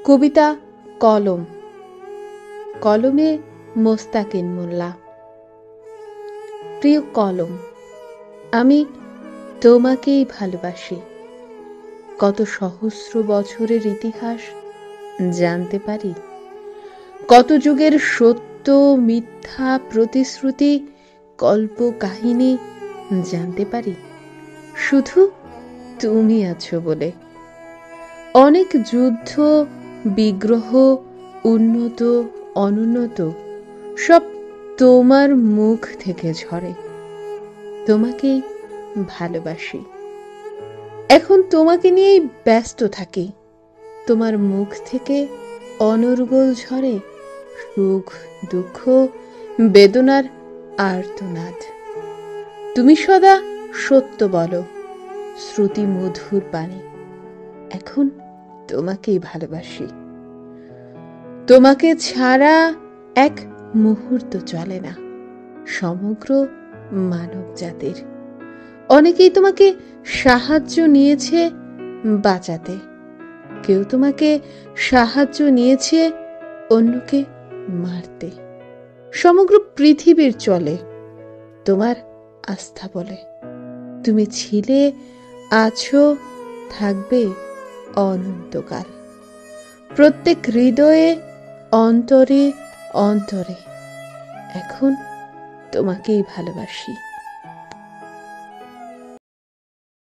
কবিতা কলম, কলমে মোস্তাকিন মোল্লা। প্রিয় কলম, আমি তোমাকেই ভালোবাসি। কত সহস্র বছরের ইতিহাস জানতে পারি, কত যুগের সত্য মিথ্যা প্রতিশ্রুতি কল্প কাহিনী জানতে পারি, শুধু তুমি আছো বলে। অনেক যুদ্ধ বিগ্রহ, উন্নত অনুন্নত, সব তোমার মুখ থেকে ঝরে। তোমাকেই ভালোবাসি। এখন তোমাকে নিয়েই ব্যস্ত থাকি। তোমার মুখ থেকে অনর্গল ঝরে সুখ দুঃখ বেদনার আর্তনাদ। তুমি সদা সত্য বলো, শ্রুতি মধুর বাণী। এখন তোমাকেই ভালোবাসি। তোমাকে ছাড়া এক মুহূর্ত চলে না সমগ্র মানব জাতির। অনেকেই তোমাকে সাহায্য নিয়েছে বাঁচাতে, কেউ তোমাকে সাহায্য নিয়েছে অন্যকে মারতে। সমগ্র পৃথিবীর চলে তোমার আস্থা বলে। তুমি ছিলে, আছো, থাকবে অনন্তকাল। প্রত্যেক হৃদয়ে অন্তরে অন্তরে এখন তোমাকেই ভালোবাসি।